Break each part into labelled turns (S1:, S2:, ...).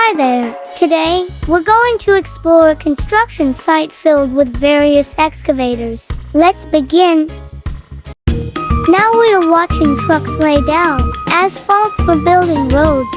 S1: Hi there! Today, we're going to explore a construction site filled with various excavators. Let's begin! Now we are watching trucks lay down asphalt for building roads.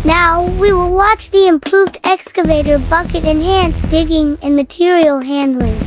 S1: Now, we will watch the improved excavator bucket enhance digging and material handling.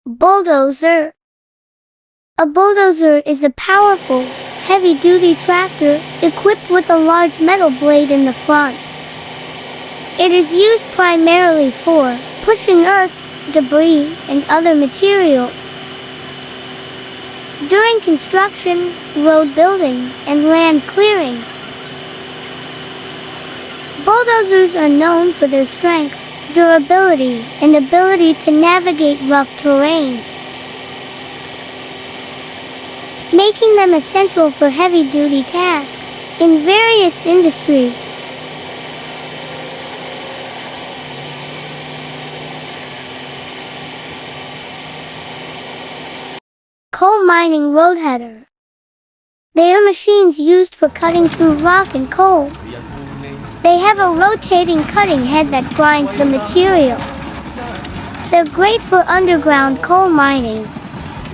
S1: Bulldozer. A bulldozer is a powerful, heavy-duty tractor equipped with a large metal blade in the front. It is used primarily for pushing earth, debris, and other materials. During construction, road building, and land clearing, bulldozers are known for their strength, durability, and ability to navigate rough terrain, making them essential for heavy-duty tasks in various industries. Coal mining roadheader. They are machines used for cutting through rock and coal. They have a rotating cutting head that grinds the material. They're great for underground coal mining.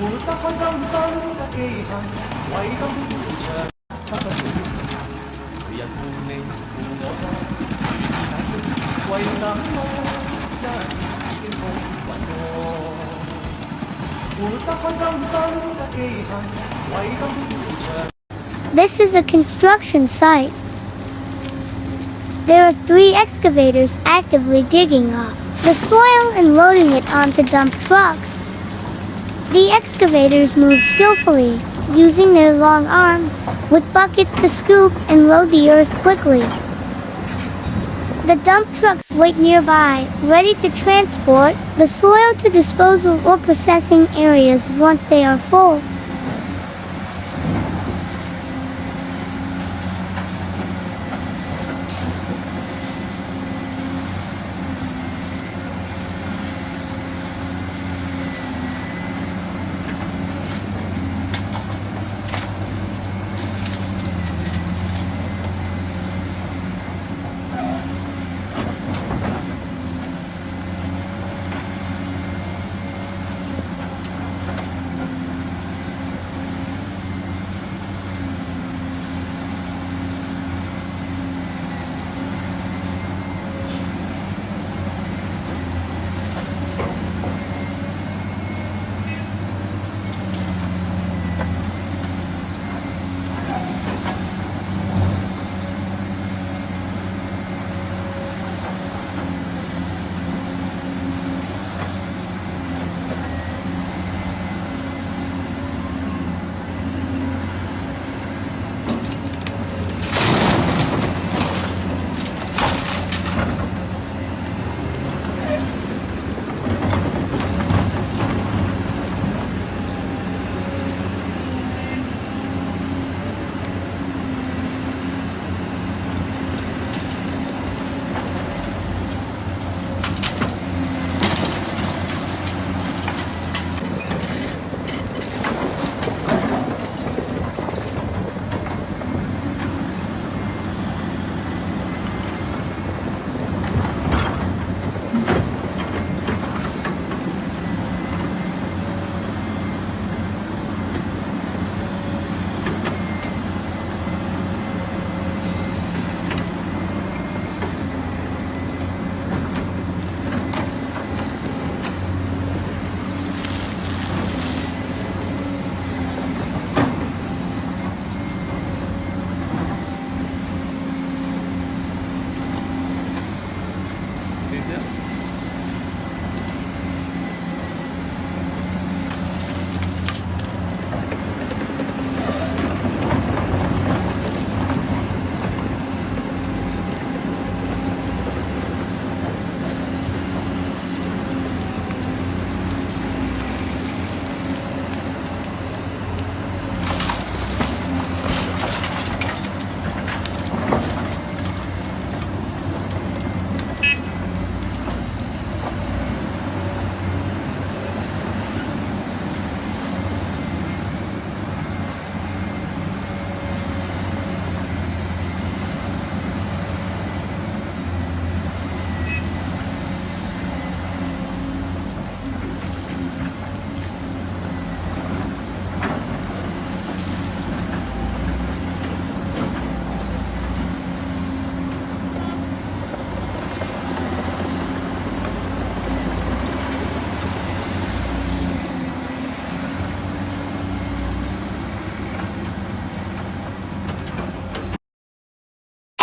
S2: 活得開心，生得機械，為今天長不不斷。每日伴你伴我多，隨意解釋，為什麼一時已經風雲過。活得開心，生得機械，為今天長。
S1: This is a construction site. There are 3 excavators actively digging up the soil and loading it onto dump trucks. The excavators move skillfully, using their long arms, with buckets to scoop and load the earth quickly. The dump trucks wait nearby, ready to transport the soil to disposal or processing areas once they are full.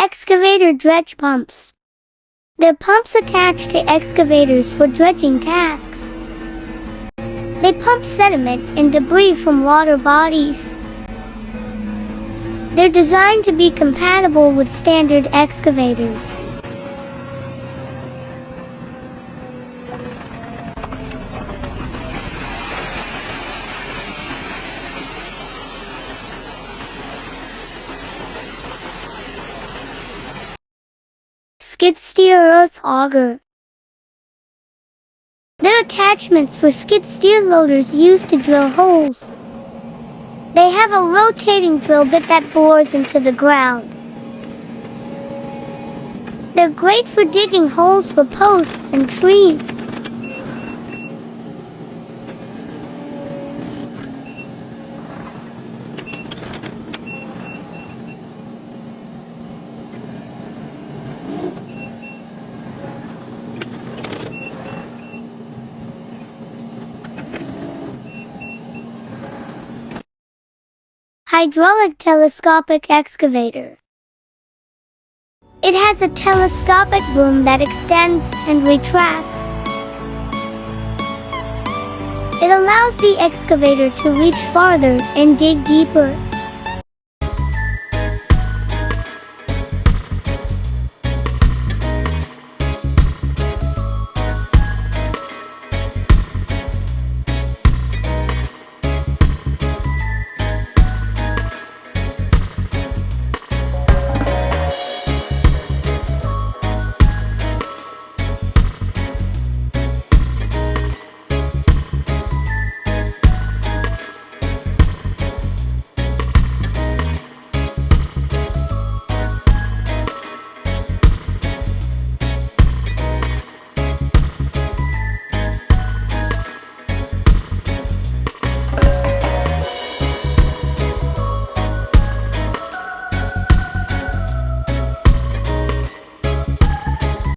S1: Excavator dredge pumps. They're pumps attached to excavators for dredging tasks. They pump sediment and debris from water bodies. They're designed to be compatible with standard excavators. Skid steer earth auger. They're attachments for skid steer loaders used to drill holes. They have a rotating drill bit that bores into the ground. They're great for digging holes for posts and trees. hydraulic telescopic excavator. It has a telescopic boom that extends and retracts. It allows the excavator to reach farther and dig deeper.